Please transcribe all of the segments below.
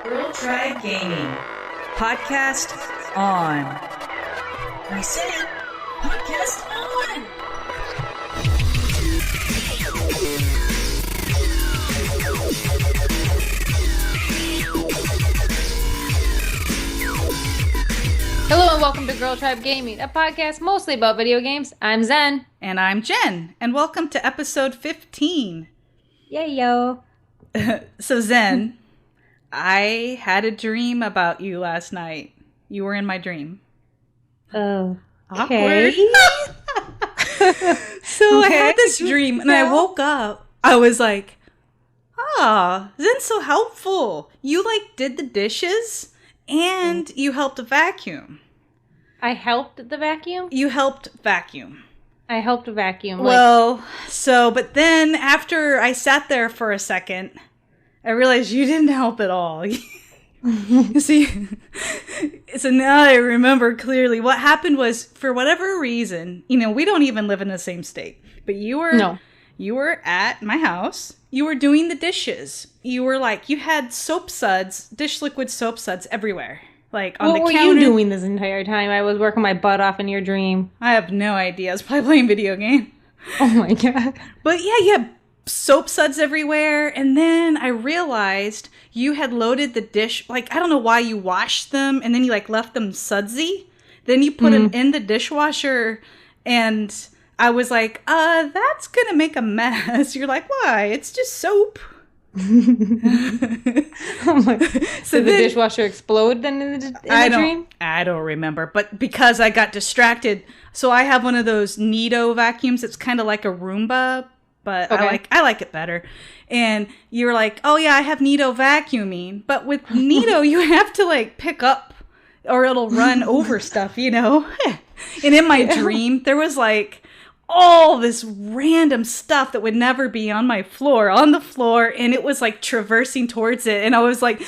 Girl Tribe Gaming. Podcast on. I said, podcast on. Hello and welcome to Girl Tribe Gaming, a podcast mostly about video games. I'm Zen. And I'm Jen. And welcome to episode 15. Yeah, yo. So Zen, I had a dream about you last night. You were in my dream. Oh. Awkward. Okay. So I had this dream and I woke up. I was like, Zen's so helpful. You did the dishes and you helped vacuum. I helped the vacuum? You helped vacuum. I helped vacuum. But then after I sat there for a second, I realized you didn't help at all. You see, so now I remember clearly what happened was, for whatever reason, we don't even live in the same state, but you were at my house. You were doing the dishes. You were you had soap suds, dish liquid soap suds everywhere. On the counter. What were you doing this entire time? I was working my butt off in your dream. I have no idea. I was probably playing video game. Oh my God. But yeah, you had soap suds everywhere. And then I realized you had loaded the dish. I don't know why you washed them and then you left them sudsy. Then you put them in the dishwasher and I was like, that's going to make a mess. You're like, why? It's just soap. Oh my! So the dishwasher explode then in the dream? I don't remember, but because I got distracted, so I have one of those Neato vacuums. It's kind of like a Roomba, but okay. I like it better. And you're like, oh yeah, I have Neato vacuuming, but with Neato you have to pick up, or it'll run over stuff, And in my dream, there was all this random stuff that would never be on the floor, and it was traversing towards it, and I was like, no,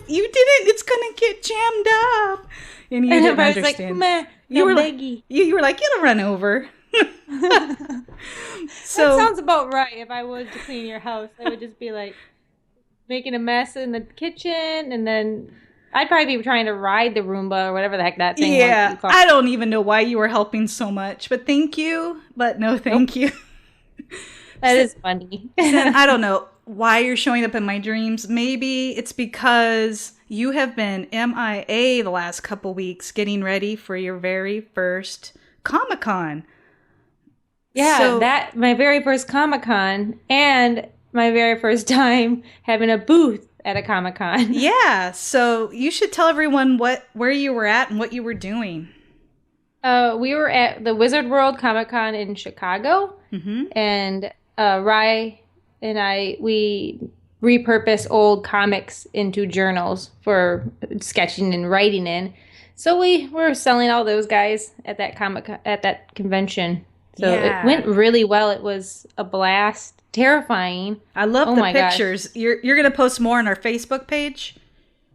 you didn't, it's gonna get jammed up, and you didn't understand. You were like, it'll run over. So that sounds about right. If I was to clean your house, I would just be making a mess in the kitchen, and then I'd probably be trying to ride the Roomba or whatever the heck that thing was. Yeah, I don't even know why you were helping so much, but thank you. But no, thank you. That is funny. I don't know why you're showing up in my dreams. Maybe it's because you have been MIA the last couple weeks getting ready for your very first Comic-Con. Yeah, my very first Comic-Con and my very first time having a booth at a Comic-Con. Yeah, so you should tell everyone where you were at and what you were doing. We were at the Wizard World Comic-Con in Chicago, and Rye and we repurposed old comics into journals for sketching and writing in. So we were selling all those guys at that convention. So It went really well. It was a blast. Terrifying. I love the pictures. Gosh. You're gonna post more on our Facebook page?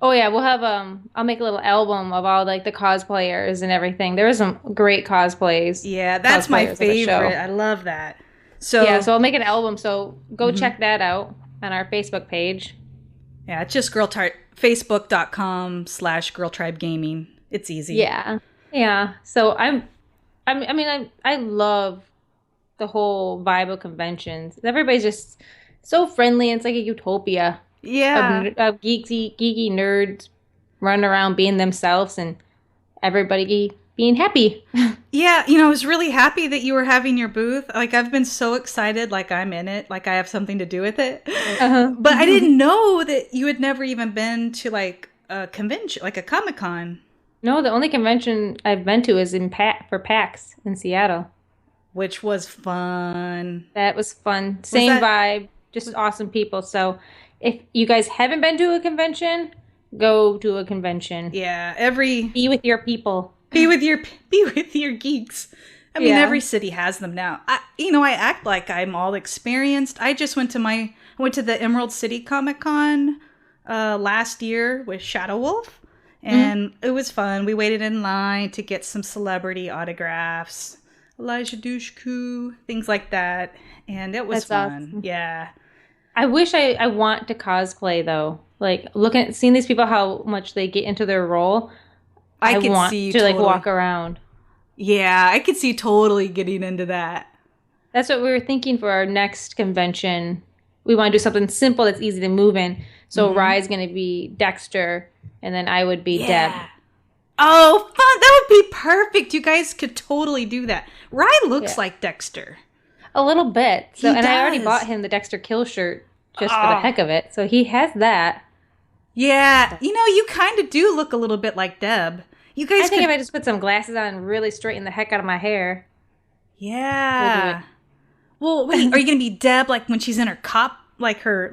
Oh yeah, we'll have I'll make a little album of all the cosplayers and everything. There were some great cosplays. Yeah, that's my favorite. I love that. So I'll make an album, so go check that out on our Facebook page. Yeah, it's just facebook.com/girltribegaming. It's easy. Yeah. So I love the whole vibe of conventions. Everybody's just so friendly. It's like a utopia. Yeah. Of geeky nerds running around being themselves and everybody being happy. Yeah, I was really happy that you were having your booth. I've been so excited, I'm in it, I have something to do with it. But I didn't know that you had never even been to a convention, a Comic-Con. No, the only convention I've been to is for PAX in Seattle. Which was fun. That was fun. Same vibe, just awesome people. So if you guys haven't been to a convention, go to a convention. Yeah, be with your people. Be with your geeks. I mean, every city has them now. I act like I'm all experienced. I just went to the Emerald City Comic-Con last year with Shadow Wolf, and it was fun. We waited in line to get some celebrity autographs. Elijah Dushku, things like that. And it was fun. Awesome. Yeah. I wish I want to cosplay though. Like seeing these people how much they get into their role. I could want see to totally. like walk around. Yeah, I could see totally getting into that. That's what we were thinking for our next convention. We want to do something simple that's easy to move in. So Rye's going to be Dexter, and then I would be Deb. Oh, fun! That would be perfect. You guys could totally do that. Rye looks like Dexter. A little bit. So, He I already does. bought him the Dexter Kill shirt just for the heck of it. So he has that. Yeah, you kind of do look a little bit like Deb. You guys I think if I just put some glasses on and really straighten the heck out of my hair. Yeah. Well, wait, are you going to be Deb like when she's in her cop, like her,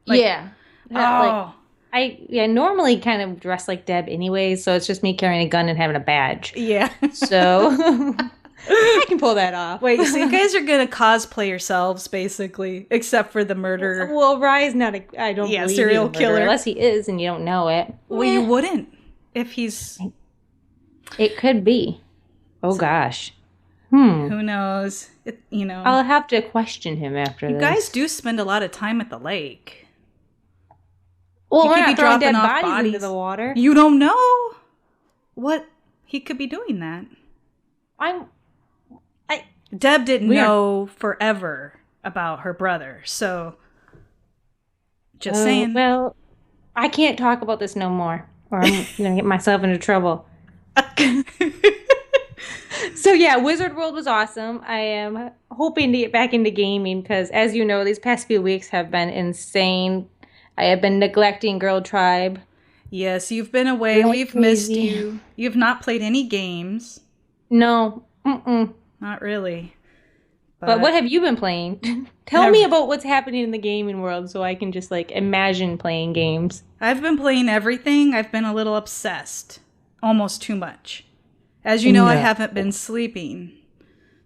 yeah. Oh. I normally kind of dress like Deb anyway, so it's just me carrying a gun and having a badge. Yeah. So I can pull that off. Wait, so you guys are going to cosplay yourselves, basically, except for the murderer. Well, Rye's not I don't believe serial he's a killer. murderer, unless he is and you don't know it. Well, you wouldn't if he's... It could be. Oh, gosh. Who knows? I'll have to question him after this. You guys do spend a lot of time at the lake. Well, You we're could not be throwing dropping dead off bodies into the water. You don't know what he could be doing that. Deb didn't know forever about her brother, so just saying. Well, I can't talk about this no more, or I'm gonna get myself into trouble. So yeah, Wizard World was awesome. I am hoping to get back into gaming because, as you know, these past few weeks have been insane. I have been neglecting Girl Tribe. Yes, you've been away. Really We've crazy. missed you. You've not played any games. No. Not really. But what have you been playing? Tell me about what's happening in the gaming world so I can just imagine playing games. I've been playing everything. I've been a little obsessed. Almost too much. As you know, I haven't been sleeping.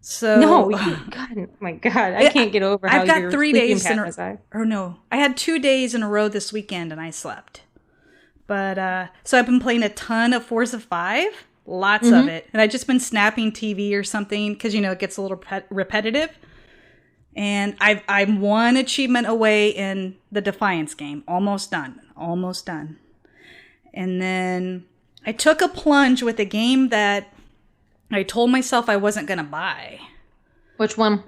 So no, God, oh my God, I can't get over how I've got your 3 sleeping days patterns are. or no, I had 2 days in a row this weekend and I slept. But so I've been playing a ton of Forza 5, lots of it, and I've just been snapping TV or something because it gets a little repetitive. And I'm one achievement away in the Defiance game, almost done. And then I took a plunge with a game that I told myself I wasn't going to buy. Which one?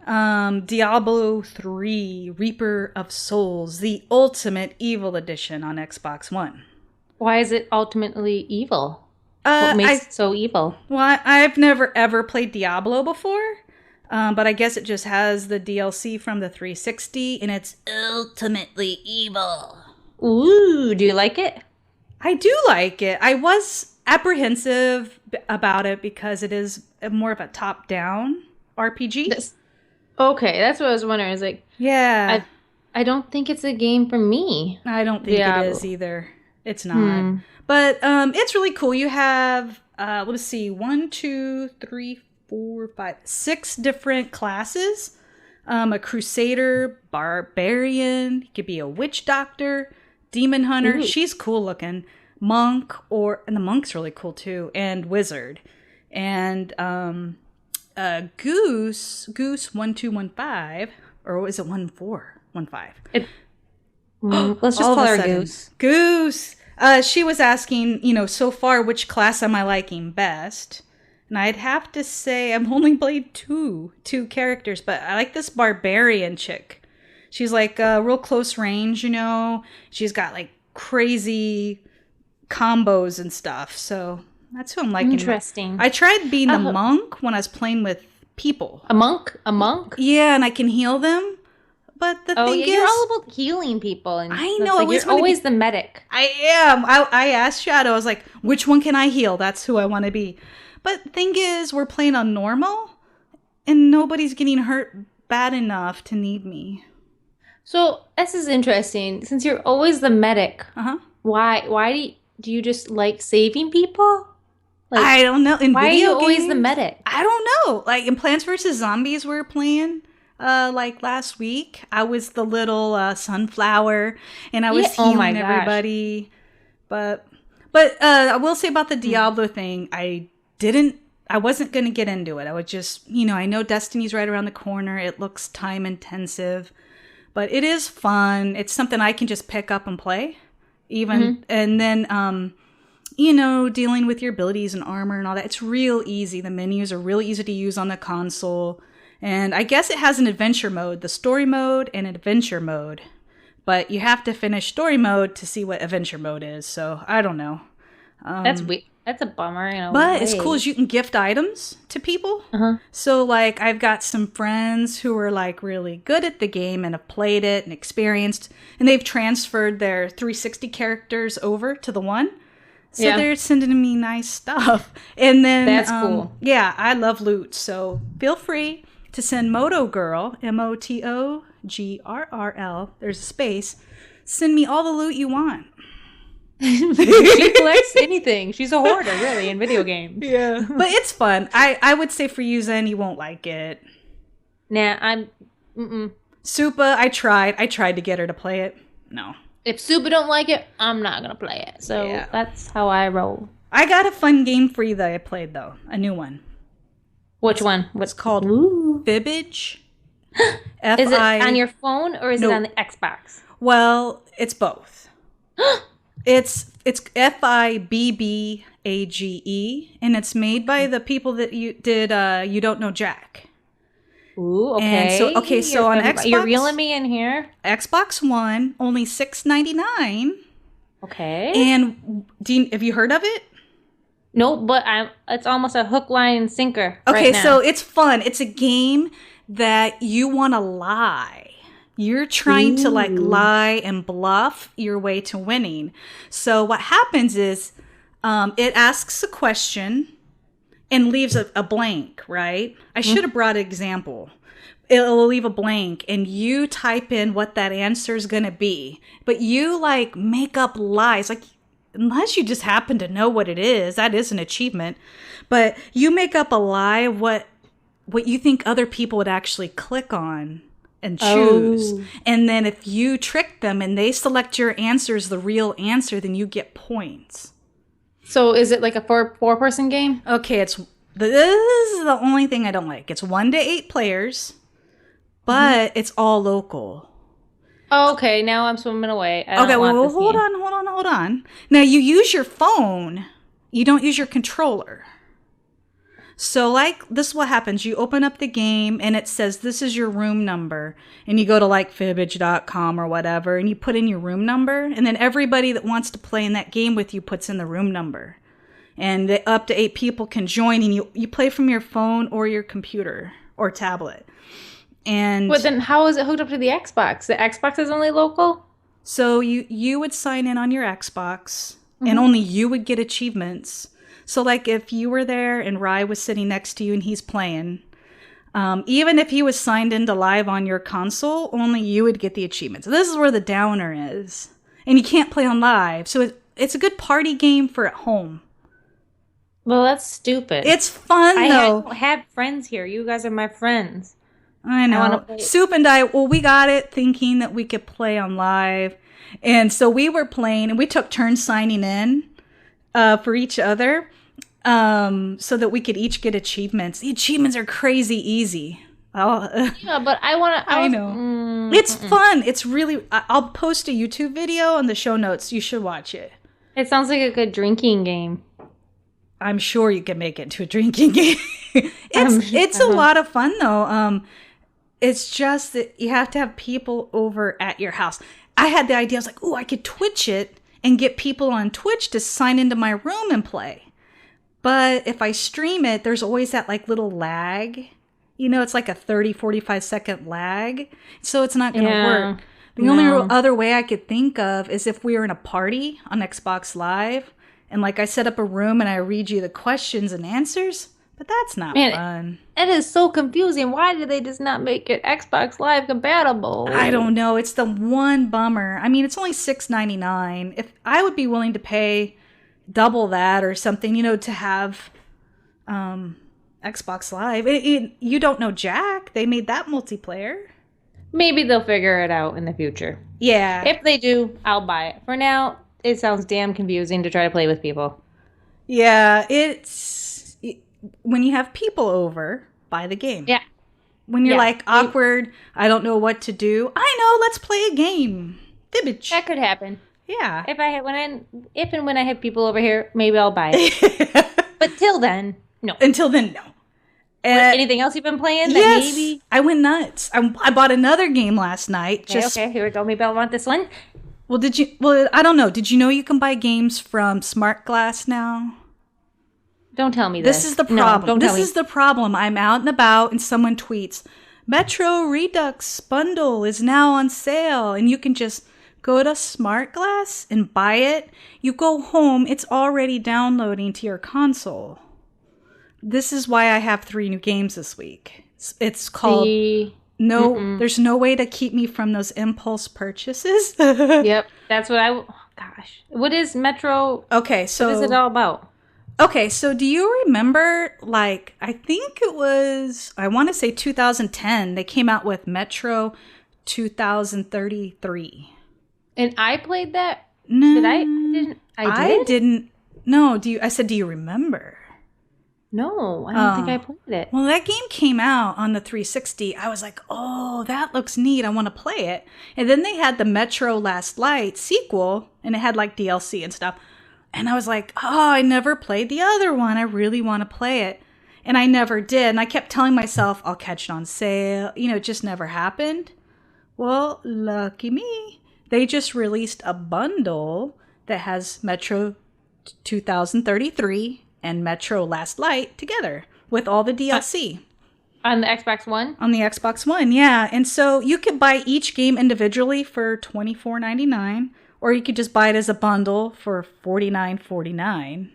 Diablo III, Reaper of Souls, the Ultimate Evil Edition on Xbox One. Why is it ultimately evil? What makes it so evil? Well, I've never ever played Diablo before, but I guess it just has the DLC from the 360, and it's ultimately evil. Ooh, do you like it? I do like it. I was apprehensive about it because it is more of a top-down RPG. Okay, that's what I was wondering. It's yeah. I don't think it's a game for me. I don't think it is either. It's not. But it's really cool. You have, let's see, 6 different classes. A crusader, barbarian, you could be a witch doctor, demon hunter. Ooh. She's She's cool looking. Monk, and the monk's really cool too, and wizard. And Goose 1215, or is it 1415? Let's just call her Goose. Goose. She was asking, so far, which class am I liking best? And I'd have to say I've only played two characters, but I like this barbarian chick. She's real close range, She's got crazy combos and stuff. So that's who I'm liking. Interesting. I tried being the monk when I was playing with people. A monk? A monk? Yeah, and I can heal them. But the thing is, you're all about healing people. And I know. you're always the medic. I am. I asked Shadow, I was like, which one can I heal? That's who I want to be. But the thing is, we're playing on normal, and nobody's getting hurt bad enough to need me. So this is interesting. Since you're always the medic, why do you just like saving people? I don't know. In why video are you always games, the medic? I don't know. In Plants vs. Zombies we were playing, last week, I was the little sunflower, and I was healing everybody. But I will say about the Diablo thing, I wasn't going to get into it. I would just, I know Destiny's right around the corner. It looks time intensive. but it is fun. It's something I can just pick up and play. Even and then dealing with your abilities and armor and all that. It's real easy. The menus are real easy to use on the console. And I guess it has an adventure mode, the story mode and an adventure mode. But you have to finish story mode to see what adventure mode is. So I don't know. That's weird. That's a bummer. But it's cool as you can gift items to people. So like I've got some friends who are like really good at the game and have played it and experienced. And they've transferred their 360 characters over to the one. So they're sending me nice stuff. And then that's cool. Yeah, I love loot. So feel free to send MotoGirl, MOTOGRRL, there's a space, send me all the loot you want. She collects anything. She's a hoarder, really, in video games. Yeah. But it's fun. I would say for you, Zen, you won't like it. Nah, Supa, I tried to get her to play it. No. If Supa don't like it, I'm not going to play it. So that's how I roll. I got a fun game for you that I played, though. A new one. Which one? What's called Fibbage. Is it on your phone or is it on the Xbox? Well, it's both. It's Fibbage, and it's made by the people that you did You Don't Know Jack. Ooh, okay. And so on Xbox, you're reeling me in here. Xbox One, only $6.99. Okay. And have you heard of it? No, but it's almost a hook, line, and sinker. Okay, right now. So it's fun. It's a game that you want to lie. You're trying to like lie and bluff your way to winning. So what happens is it asks a question and leaves a blank, right? I should have brought an example. It'll leave a blank and you type in what that answer is going to be. But you like make up lies. Like, unless you just happen to know what it is, that is an achievement. But you make up a lie of what you think other people would actually click on and choose. And then if you trick them and they select your answer as the real answer, then you get points. So is it like a four-person game? Okay, this is the only thing I don't like. It's 1 to 8 players, but it's all local. Oh, okay, now I'm swimming away. Okay, well, hold on. Now, you use your phone. You don't use your controller. So, like, this is what happens. You open up the game, and it says, this is your room number. And you go to, like, Fibbage.com or whatever, and you put in your room number. And then everybody that wants to play in that game with you puts in the room number. And up to 8 people can join, and you play from your phone or your computer or tablet. But then how is it hooked up to the Xbox? The Xbox is only local? So you would sign in on your Xbox and only you would get achievements. So like if you were there and Rye was sitting next to you and he's playing, even if he was signed into live on your console, only you would get the achievements. So this is where the downer is. And you can't play on live. So it's a good party game for at home. Well, that's stupid. It's fun, though. I have friends here. You guys are my friends. I know. Soup and I, we got it thinking that we could play on live. And so we were playing and we took turns signing in for each other so that we could each get achievements. The achievements are crazy easy. Yeah, but I know. It's fun. It's really, I'll post a YouTube video on the show notes. You should watch it. It sounds like a good drinking game. I'm sure you can make it to a drinking game. It's a lot of fun, though. It's just that you have to have people over at your house. I had the idea. I was like, I could Twitch it and get people on Twitch to sign into my room and play. But if I stream it, there's always that like little lag. It's like a 30, 45 second lag. So it's not going to work. The only other way I could think of is if we were in a party on Xbox Live and like I set up a room and I read you the questions and answers. But that's not fun. It is so confusing. Why did they just not make it Xbox Live compatible? I don't know. It's the one bummer. I mean, it's only $6.99. If I would be willing to pay double that or something, to have Xbox Live. You Don't Know Jack. They made that multiplayer. Maybe they'll figure it out in the future. Yeah. If they do, I'll buy it. For now, it sounds damn confusing to try to play with people. Yeah, when you have people over, buy the game. Yeah. When you're like awkward, I don't know what to do. I know, let's play a game. Fibbage. That could happen. Yeah. If and when I have people over here, maybe I'll buy it. But till then, no. Until then, no. Anything else you've been playing? Yes, maybe I went nuts. I bought another game last night. Okay, here we go. Maybe I'll want this one. Well, I don't know. Did you know you can buy games from Smart Glass now? Don't tell me this. This is the problem. No, don't tell me. This is the problem. I'm out and about and someone tweets, Metro Redux bundle is now on sale. And you can just go to Smart Glass and buy it. You go home, it's already downloading to your console. This is why I have 3 new games this week. It's called there's no way to keep me from those impulse purchases. Yep. That's what gosh. What is Metro? Okay, so what is it all about? Okay, so do you remember, like, I think it was, I want to say 2010, they came out with Metro 2033. And I played that? No. Did I? I didn't. No, do you remember? No, I don't think I played it. Well, that game came out on the 360. I was like, oh, that looks neat. I want to play it. And then they had the Metro Last Light sequel, and it had like DLC and stuff. And I was like, oh, I never played the other one. I really want to play it. And I never did. And I kept telling myself, I'll catch it on sale. You know, it just never happened. Well, lucky me. They just released a bundle that has Metro 2033 and Metro Last Light together with all the DLC. On the Xbox One? On the Xbox One, yeah. And so you could buy each game individually for $24.99, or you could just buy it as a bundle for $49.49.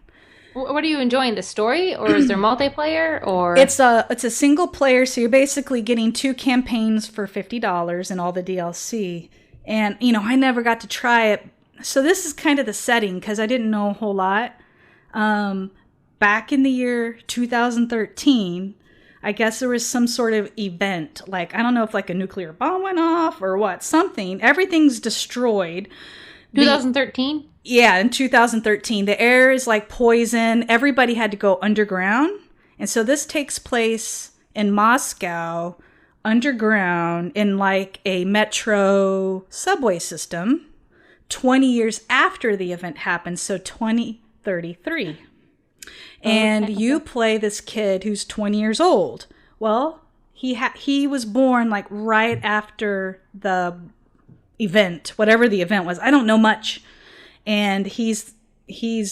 What are you enjoying? The story, or is there multiplayer, or it's a single player, so you're basically getting 2 campaigns for $50 and all the DLC. And you know, I never got to try it, so this is kind of the setting because I didn't know a whole lot. Back in the year 2013, I guess there was some sort of event. Like, I don't know if like a nuclear bomb went off or what, something. Everything's destroyed. 2013? Yeah, in 2013. The air is like poison. Everybody had to go underground. And so this takes place in Moscow, underground, in like a metro subway system, 20 years after the event happened. So 2033. And you play this kid who's 20 years old. Well, he was born like right after the event, whatever the event was. I don't know much. And he's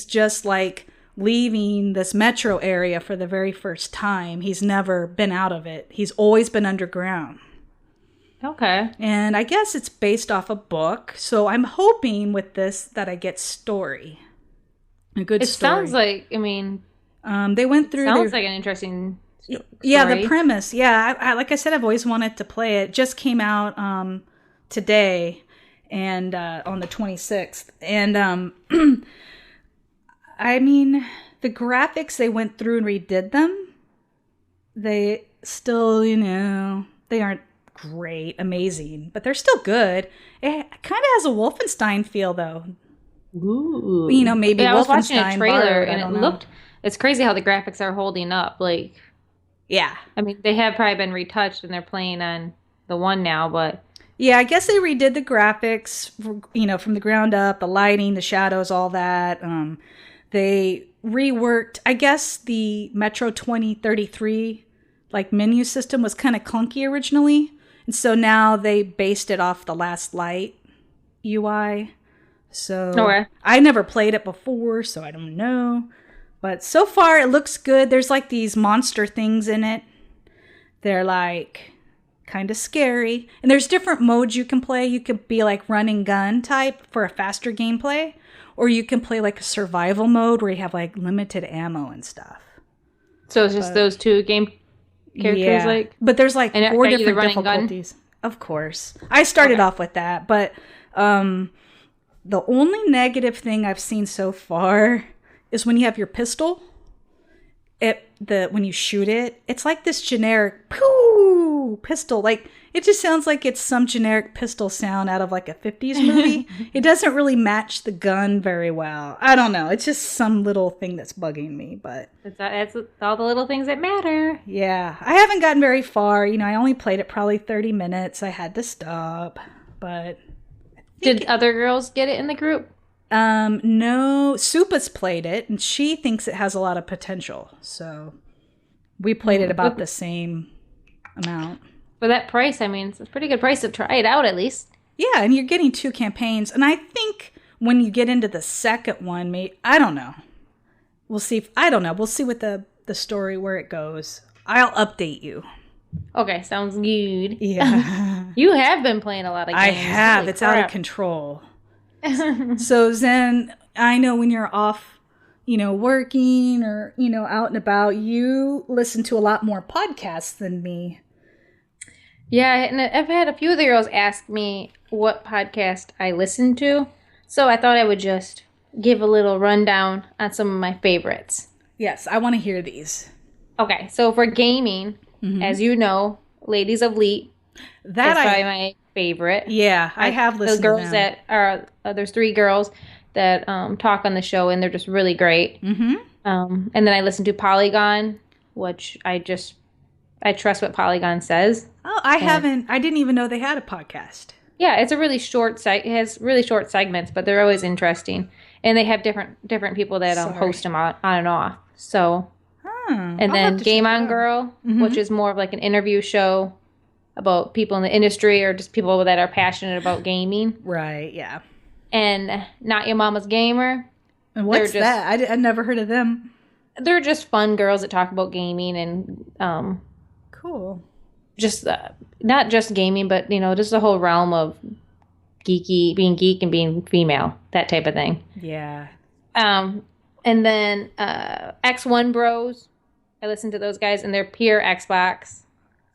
just like leaving this metro area for the very first time. He's never been out of it. He's always been underground. Okay. And I guess it's based off a book. So I'm hoping with this that I get story. A good story. It sounds like, I mean... they went through. Sounds like an interesting story. Yeah, the premise. Yeah, I like I said, I've always wanted to play it. Just came out today, and on the 26th. And I mean, the graphics, they went through and redid them. They still, you know, they aren't great, amazing, but they're still good. It kind of has a Wolfenstein feel, though. Ooh. You know, maybe I was watching a trailer, and it looked. It's crazy how the graphics are holding up. Like, yeah. I mean, they have probably been retouched and they're playing on the one now, but yeah, I guess they redid the graphics, you know, from the ground up, the lighting, the shadows, all that. They reworked, I guess the Metro 2033 like menu system was kind of clunky originally. And so now they based it off the Last Light UI. So I never played it before, so I don't know. But so far, it looks good. There's like these monster things in it. They're like kind of scary. And there's different modes you can play. You could be like run and gun type for a faster gameplay. Or you can play like a survival mode where you have like limited ammo and stuff. So it's just those 2 game characters, yeah. like? But there's like 4 different difficulties. Gun? Of course. I started off with that. But the only negative thing I've seen so far is when you have your pistol, when you shoot it, it's like this generic pistol. Like, It just sounds like it's some generic pistol sound out of like a 50s movie. It doesn't really match the gun very well. I don't know. It's just some little thing that's bugging me, but... It's all the little things that matter. Yeah. I haven't gotten very far. I only played it probably 30 minutes. I had to stop, but... Did other girls get it in the group? No. Supa's played it, and she thinks it has a lot of potential. So we played it about the same amount. For that price, I mean, it's a pretty good price to try it out, at least. Yeah, and you're getting 2 campaigns. And I think when you get into the second one, I don't know. We'll see. We'll see with the story where it goes. I'll update you. Okay, sounds good. Yeah. You have been playing a lot of games. I have. Holy crap. Out of control. So, Zen, I know when you're off, working or, out and about, you listen to a lot more podcasts than me. Yeah, and I've had a few of the girls ask me what podcast I listen to, so I thought I would just give a little rundown on some of my favorites. Yes, I want to hear these. Okay, so for gaming, as you know, Ladies of Leet is probably my favorite. Yeah, I have listened to them. The girls that are, there's 3 girls that talk on the show, and they're just really great. Mm-hmm. And then I listen to Polygon, which I trust what Polygon says. Oh, I didn't even know they had a podcast. Yeah, it's a really short site. It has really short segments, but they're always interesting. And they have different people that host them on and off. So, and then Game On Girl, which is more of like an interview show about people in the industry or just people that are passionate about gaming. Right, yeah. And Not Your Mama's Gamer. And what's that? I never heard of them. They're just fun girls that talk about gaming and... Cool. Just not just gaming, but just the whole realm of being geek and being female, that type of thing. Yeah. And then X1 Bros, I listen to those guys, and they're pure Xbox,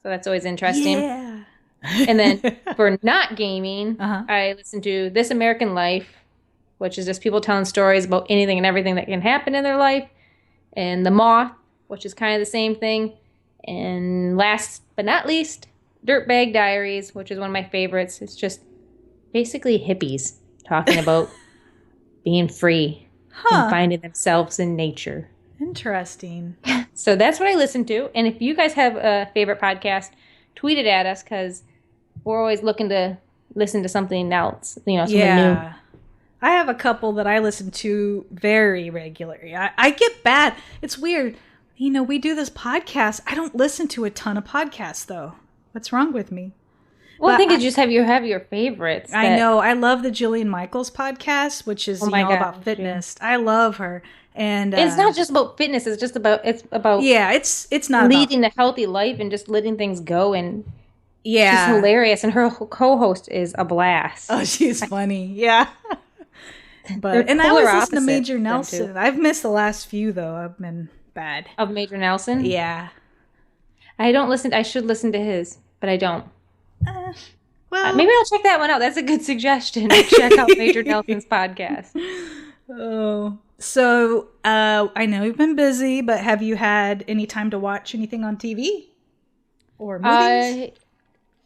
so that's always interesting. Yeah. And then for not gaming, I listen to This American Life, which is just people telling stories about anything and everything that can happen in their life, and The Moth, which is kind of the same thing. And last but not least, Dirtbag Diaries, which is one of my favorites. It's just basically hippies talking about being free and finding themselves in nature. Interesting. So that's what I listen to. And if you guys have a favorite podcast, tweet it at us, because we're always looking to listen to something else, something new. I have a couple that I listen to very regularly. I get bad. It's weird. We do this podcast. I don't listen to a ton of podcasts, though. What's wrong with me? Well, I think you just have your favorites. I know. I love the Jillian Michaels podcast, which is about fitness. I love her, and it's not just about fitness. It's about it's not leading a healthy life and just letting things go. And she's hilarious, and her co-host is a blast. Oh, she's funny. Yeah. But I always listen to Major Nelson. I've missed the last few though. I've been bad. Of Major Nelson? Yeah. I don't listen. I should listen to his, but I don't. Well, maybe I'll check that one out. That's a good suggestion. Check out Major Nelson's podcast. Oh, so I know you've been busy, but have you had any time to watch anything on TV or movies? I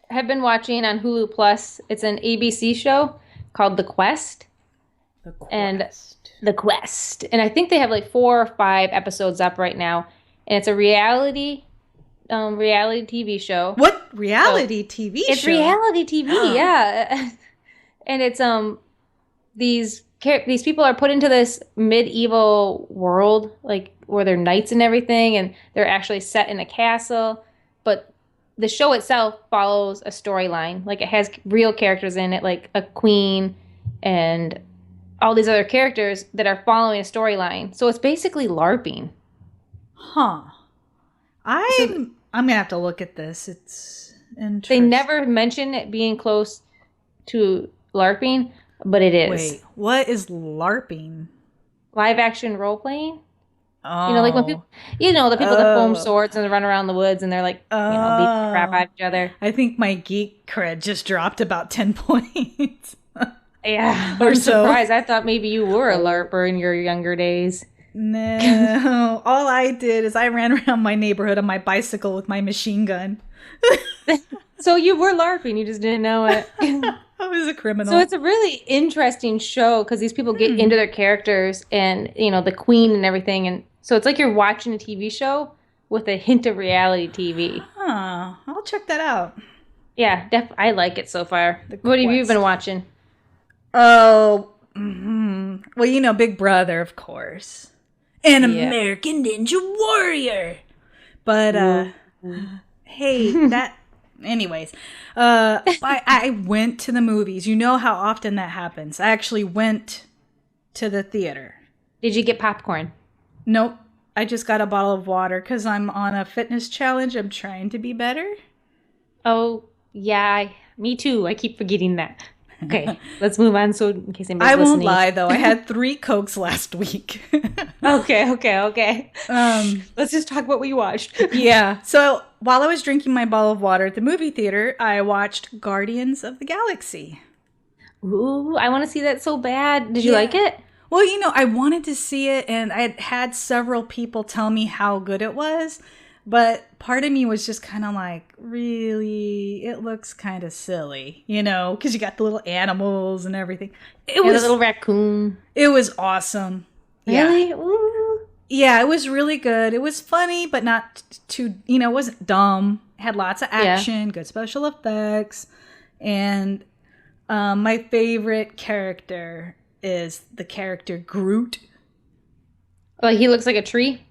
have been watching on Hulu Plus. It's an ABC show called The Quest. The Quest. And I think they have like 4 or 5 episodes up right now. And it's a reality TV show. What? Reality TV show? It's reality TV, yeah. And it's these people are put into this medieval world, like where they're knights and everything, and they're actually set in a castle. But the show itself follows a storyline. Like it has real characters in it, like a queen and all these other characters that are following a storyline. So it's basically LARPing. Huh. I'm gonna have to look at this. It's interesting. They never mention it being close to LARPing, but it is. Wait, what is LARPing? Live action role playing. Oh. Like when people, the people that foam swords and they run around the woods and they're like, beating the crap out of each other. I think my geek cred just dropped about 10 points. Yeah, I'm surprised. I thought maybe you were a LARPer in your younger days. No, all I did is I ran around my neighborhood on my bicycle with my machine gun. So you were LARPing, you just didn't know it. I was a criminal. So it's a really interesting show because these people get into their characters and, the queen and everything. And so it's like you're watching a TV show with a hint of reality TV. Huh. I'll check that out. Yeah, I like it so far. What have you been watching? Oh, well, Big Brother, of course. And American Ninja Warrior. But, hey, that... Anyways, I went to the movies. You know how often that happens. I actually went to the theater. Did you get popcorn? Nope. I just got a bottle of water because I'm on a fitness challenge. I'm trying to be better. Oh, yeah. Me too. I keep forgetting that. Okay, let's move on. So in case anybody's listening. I won't lie, though. I had 3 Cokes last week. Okay. Let's just talk about what you watched. Yeah. So while I was drinking my bottle of water at the movie theater, I watched Guardians of the Galaxy. Ooh, I want to see that so bad. Did you like it? Well, I wanted to see it, and I had several people tell me how good it was. But part of me was just kind of like, really, it looks kind of silly, because you got the little animals and everything. It was a little raccoon. It was awesome. Really? Yeah. Ooh. Yeah, it was really good. It was funny, but not too, it wasn't dumb. It had lots of action, good special effects. And my favorite character is the character Groot. Like he looks like a tree?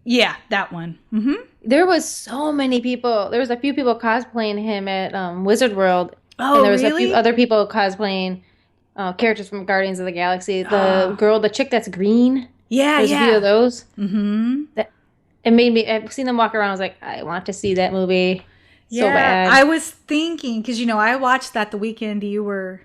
Yeah, that one. Mm-hmm. There was so many people. There was a few people cosplaying him at Wizard World. Oh, and there was really? a few other people cosplaying characters from Guardians of the Galaxy. The chick that's green. Yeah, There's a few of those. Mm-hmm. It made me. I've seen them walk around. I was like, I want to see that movie. So bad. I was thinking because I watched that the weekend you're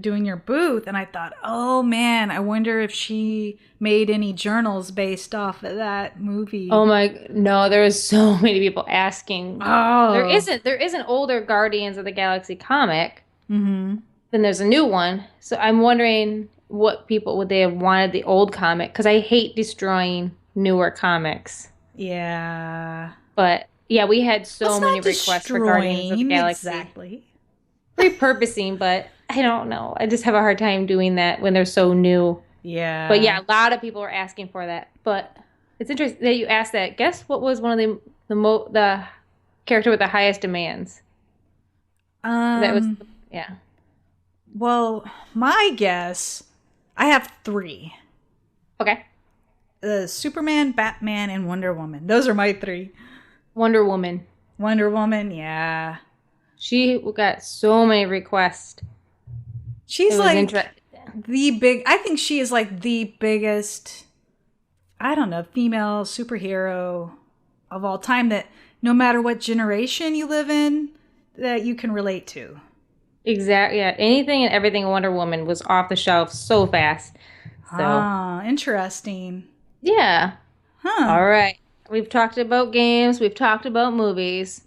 doing your booth, and I thought, oh man, I wonder if she made any journals based off of that movie. Oh no, there was so many people asking. Oh, there is an older Guardians of the Galaxy comic. Mm-hmm. Then there's a new one. So I'm wondering what people would they have wanted the old comic, because I hate destroying newer comics. Yeah, but yeah, we had so many requests for Guardians of the Galaxy. Exactly. Repurposing, but I don't know. I just have a hard time doing that when they're so new. Yeah. But yeah, a lot of people are asking for that. But it's interesting that you asked that. Guess what was one of the character with the highest demands? That was Well, my guess, I have 3. Okay. Superman, Batman, and Wonder Woman. Those are my 3. Wonder Woman, yeah. She got so many requests. She's like I think she is like the biggest, I don't know, female superhero of all time that no matter what generation you live in, that you can relate to. Exactly. Yeah. Anything and everything Wonder Woman was off the shelf so fast. So. Interesting. Yeah. Huh. All right. We've talked about games. We've talked about movies.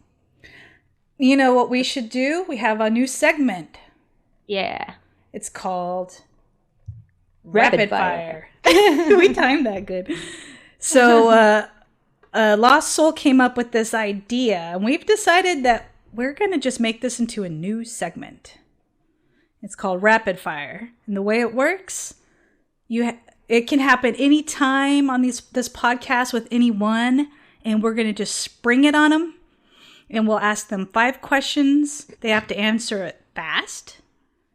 You know what we should do? We have a new segment. Yeah. It's called Rapid Fire. We timed that good. So Lost Soul came up with this idea, and we've decided that we're going to just make this into a new segment. It's called Rapid Fire. And the way it works, it can happen anytime on this podcast with anyone, and we're going to just spring it on them. And we'll ask them 5 questions. They have to answer it fast.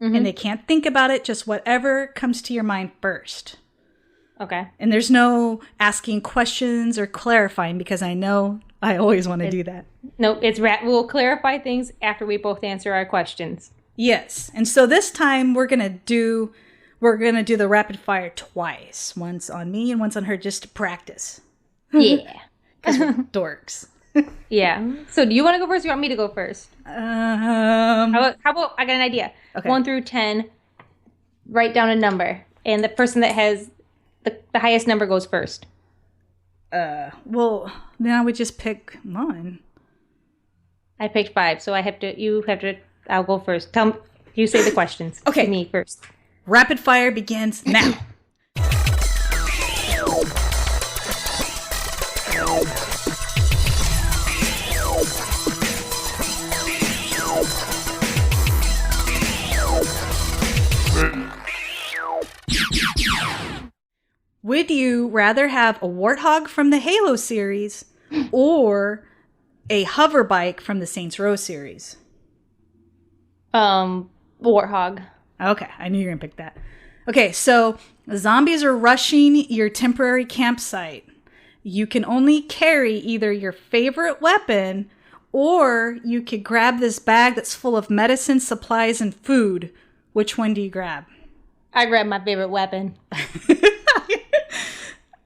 Mm-hmm. And they can't think about it. Just whatever comes to your mind first. Okay. And there's no asking questions or clarifying, because I know I always want to do that. No, we'll clarify things after we both answer our questions. Yes. And so this time we're going to do the rapid fire twice. Once on me and once on her, just to practice. Yeah. Because we're dorks. Yeah. So do you want to go first or you want me to go first? How about I got an idea. Okay. 1 through 10, write down a number. And the person that has the highest number goes first. Well, then I would just pick 1. I picked 5, so I'll go first. You say the questions. Okay. To me first. Rapid fire begins now. Would you rather have a warthog from the Halo series or a hover bike from the Saints Row series? Warthog. Okay, I knew you were going to pick that. Okay, so zombies are rushing your temporary campsite. You can only carry either your favorite weapon or you could grab this bag that's full of medicine, supplies, and food. Which one do you grab? I grab my favorite weapon.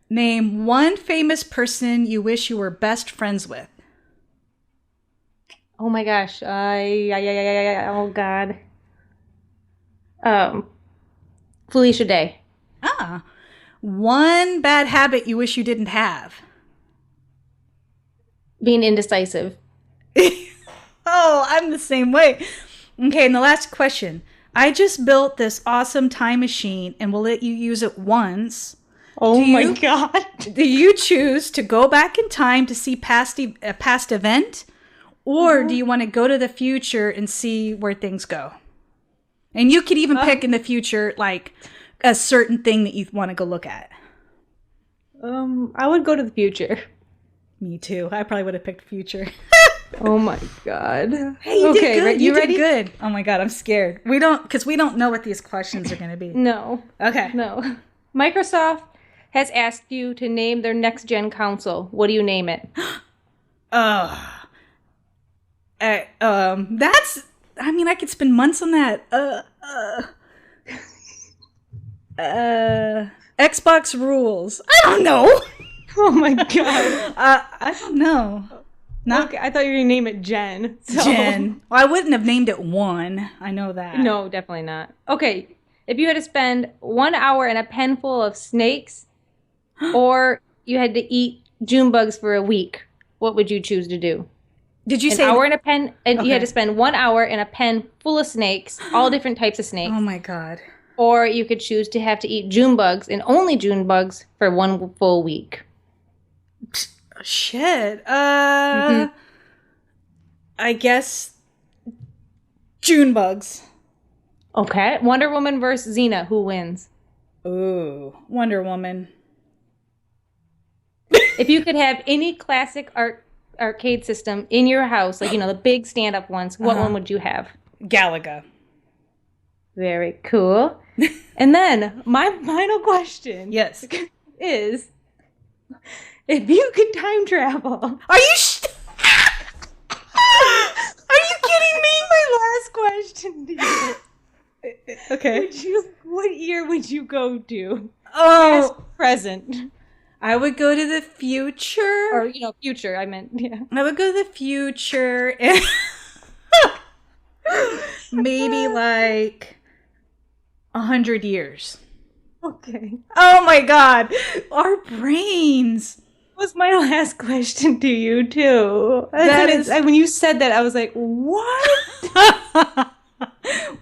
Name one famous person you wish you were best friends with. Oh my gosh. Oh God. Felicia Day. One bad habit you wish you didn't have. Being indecisive. Oh, I'm the same way. Okay, and the last question. I just built this awesome time machine and will let you use it once. Oh my God. Do you choose to go back in time to see a past event? Or do you want to go to the future and see where things go? And you could even pick in the future, like, a certain thing that you want to go look at. I would go to the future. Me too. I probably would have picked future. Oh my God. Hey, you did good. You ready? Did good. Oh my God, I'm scared. Because we don't know what these questions are going to be. No. Okay. No. Microsoft has asked you to name their next gen console. What do you name it? I could spend months on that. Xbox rules. I don't know. Oh my God. I don't know. Okay, I thought you were going to name it Jen. So. Jen. Well, I wouldn't have named it one. I know that. No, definitely not. Okay, if you had to spend 1 hour in a pen full of snakes or you had to eat June bugs for a week, what would you choose to do? Did you say an hour in a pen? And you had to spend 1 hour in a pen full of snakes, all different types of snakes. Oh my God. Or you could choose to have to eat June bugs and only June bugs for 1 full week. Shit. I guess June bugs. Okay. Wonder Woman versus Xena. Who wins? Ooh, Wonder Woman. If you could have any classic arcade system in your house, like, the big stand-up ones, what one would you have? Galaga. Very cool. And then my final question. Yes. Is if you could time travel. Are you Are you kidding me? My last question to you. Okay. What year would you go to? Oh, Past, present. I would go to the future. Or, future, I meant, yeah. I would go to the future and maybe like 100 years. Okay. Oh my God. Our brains. That was my last question to you, too. When you said that, I was like, what?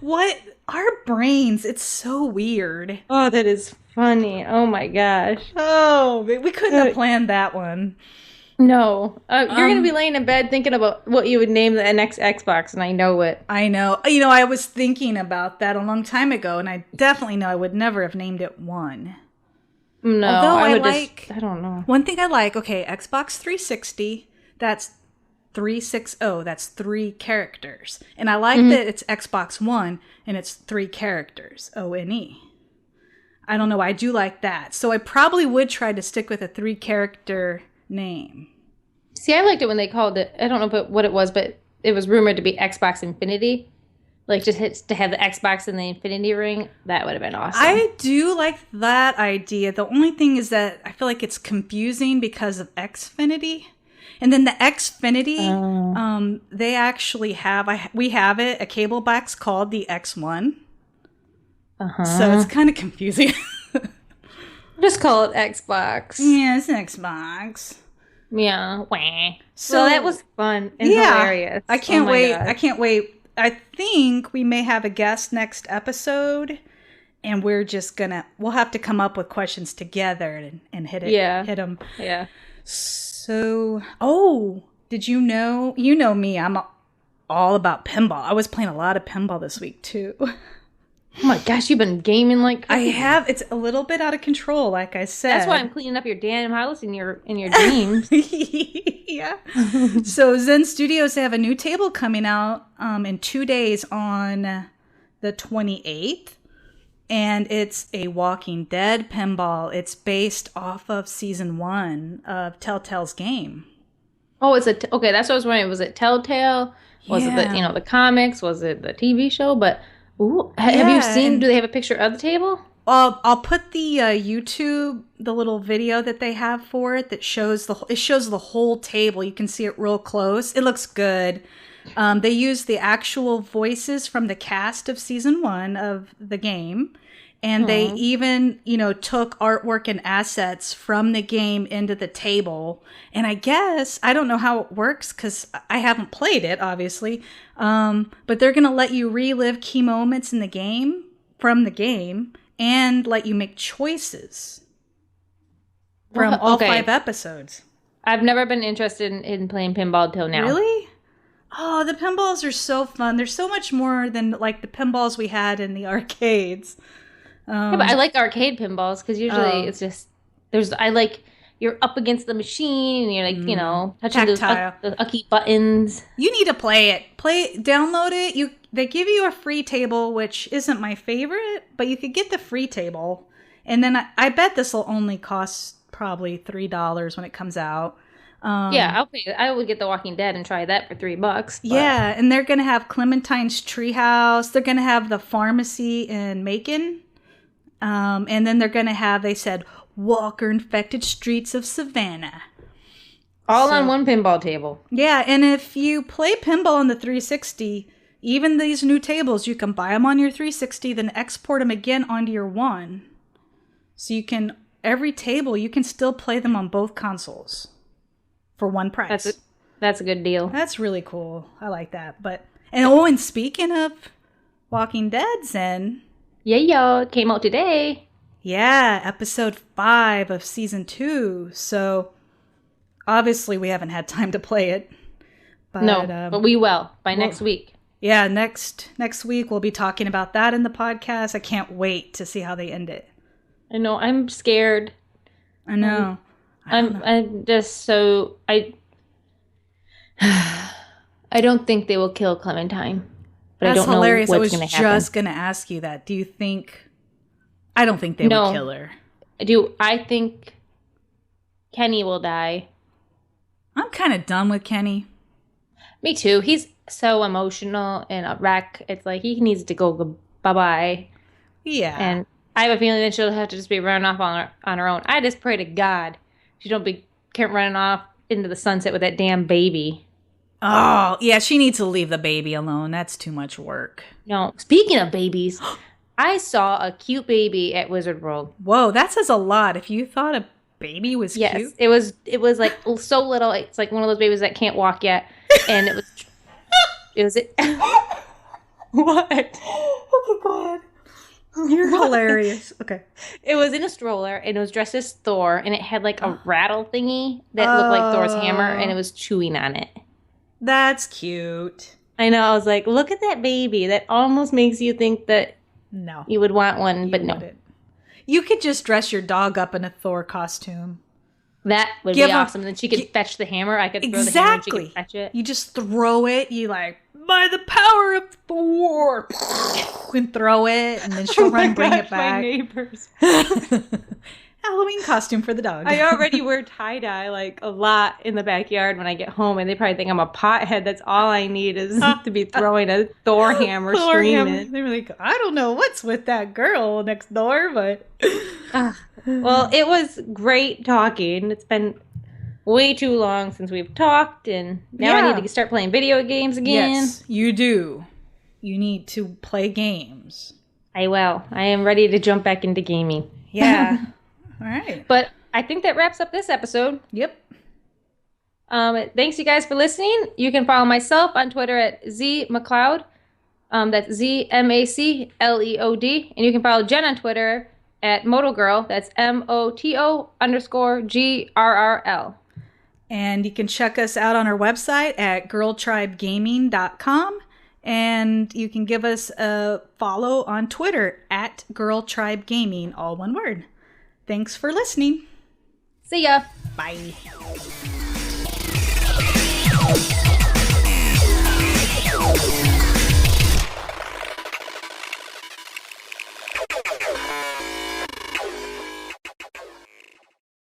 What? Our brains. It's so weird. Oh, that is funny. Oh my gosh. Oh, we couldn't have planned that one. No. You're going to be laying in bed thinking about what you would name the next Xbox, and I know it. I know. I was thinking about that a long time ago, and I definitely know I would never have named it one. No, although I don't know. One thing I like, okay, Xbox 360, that's 360, that's 3 characters. And I like that it's Xbox One, and it's 3 characters, O-N-E. I don't know, I do like that. So I probably would try to stick with a 3-character name. See, I liked it when they called it, I don't know what it was, but it was rumored to be Xbox Infinity. Like, just to have the Xbox and the Infinity Ring, that would have been awesome. I do like that idea. The only thing is that I feel like it's confusing because of Xfinity. And then the Xfinity, they actually have, we have it, a cable box called the X1. So it's kind of confusing. Just call it Xbox. Yeah, it's an Xbox. Yeah. Wah. So that was fun and hilarious. I can't wait. God. I can't wait. I think we may have a guest next episode, and we'll have to come up with questions together and hit them. Yeah. So, did you know me, I'm all about pinball. I was playing a lot of pinball this week too. Oh my gosh, you've been gaming like I crazy. have. It's a little bit out of control, like I said. That's why I'm cleaning up your damn house in your dreams. Yeah. So Zen Studios, they have a new table coming out in 2 days on the 28th. And it's a Walking Dead pinball. It's based off of season 1 of Telltale's game. Oh, okay. That's what I was wondering. Was it Telltale? Was it the comics? Was it the TV show? But have you seen? Do they have a picture of the table? I'll put the YouTube, the little video that they have for it that shows the whole table. You can see it real close. It looks good. They use the actual voices from the cast of season 1 of the game. And they even, took artwork and assets from the game into the table. And I guess, I don't know how it works because I haven't played it, obviously. But they're going to let you relive key moments in the game, from the game, and let you make choices from all 5 episodes. I've never been interested in playing pinball till now. Really? Oh, the pinballs are so fun. They're so much more than like the pinballs we had in the arcades. Yeah, but I like arcade pinballs because usually it's just you're up against the machine and you're like touching those ucky buttons. You need to play it. Download it. They give you a free table, which isn't my favorite, but you could get the free table, and then I bet this will only cost probably $3 when it comes out. Yeah, I'll pay. I would get The Walking Dead and try that for $3. But. Yeah, and they're gonna have Clementine's Treehouse. They're gonna have the pharmacy in Macon. And then they're going to have, they said, Walker-infected streets of Savannah. All on one pinball table. Yeah, and if you play pinball on the 360, even these new tables, you can buy them on your 360, then export them again onto your one. So every table, you can still play them on both consoles for one price. That's a good deal. That's really cool. I like that. And speaking of Walking Dead, Zen... Yeah, it came out today. Yeah, episode 5 of season 2. So, obviously, we haven't had time to play it. But we will by next week. Yeah, next week we'll be talking about that in the podcast. I can't wait to see how they end it. I know. I'm scared. I know. I'm just so... I don't think they will kill Clementine. But That's I don't hilarious. know what's going to happen. I was just going to ask you that. Do you think... I don't think they would kill her. I think Kenny will die. I'm kind of done with Kenny. Me too. He's so emotional and a wreck. It's like he needs to go bye-bye. Yeah. And I have a feeling that she'll have to just be running off on her own. I just pray to God she don't be running off into the sunset with that damn baby. Oh, yeah, she needs to leave the baby alone. That's too much work. No, speaking of babies, I saw a cute baby at Wizard World. Whoa, that says a lot. If you thought a baby was cute. Yes, it was like so little. It's like one of those babies that can't walk yet. And it was What? Okay, go ahead. You're hilarious. Okay. It was in a stroller, and it was dressed as Thor, and it had like a rattle thingy that looked like Thor's hammer, and it was chewing on it. That's cute. I know. I was like, look at that baby. That almost makes you think that you would want one, but no. You could just dress your dog up in a Thor costume. That would be awesome. Then she could fetch the hammer. I could throw the hammer and she could fetch it. You just throw it. You by the power of Thor, and throw it, and then she'll bring it back. My neighbors. Halloween costume for the dog. I already wear tie-dye a lot in the backyard when I get home, and they probably think I'm a pothead. That's all I need is to be throwing a Thor hammer screaming. They were like, I don't know what's with that girl next door, but... Well, it was great talking. It's been way too long since we've talked, and now I need to start playing video games again. Yes, you do. You need to play games. I will. I am ready to jump back into gaming. Yeah. All right. But I think that wraps up this episode. Yep. Thanks, you guys, for listening. You can follow myself on Twitter at ZMacLeod. That's ZMACLEOD. And you can follow Jen on Twitter at MotoGirl. That's MOTO_GRRL. And you can check us out on our website at girltribegaming.com. And you can give us a follow on Twitter at Girl Tribe Gaming, all one word. Thanks for listening. See ya. Bye.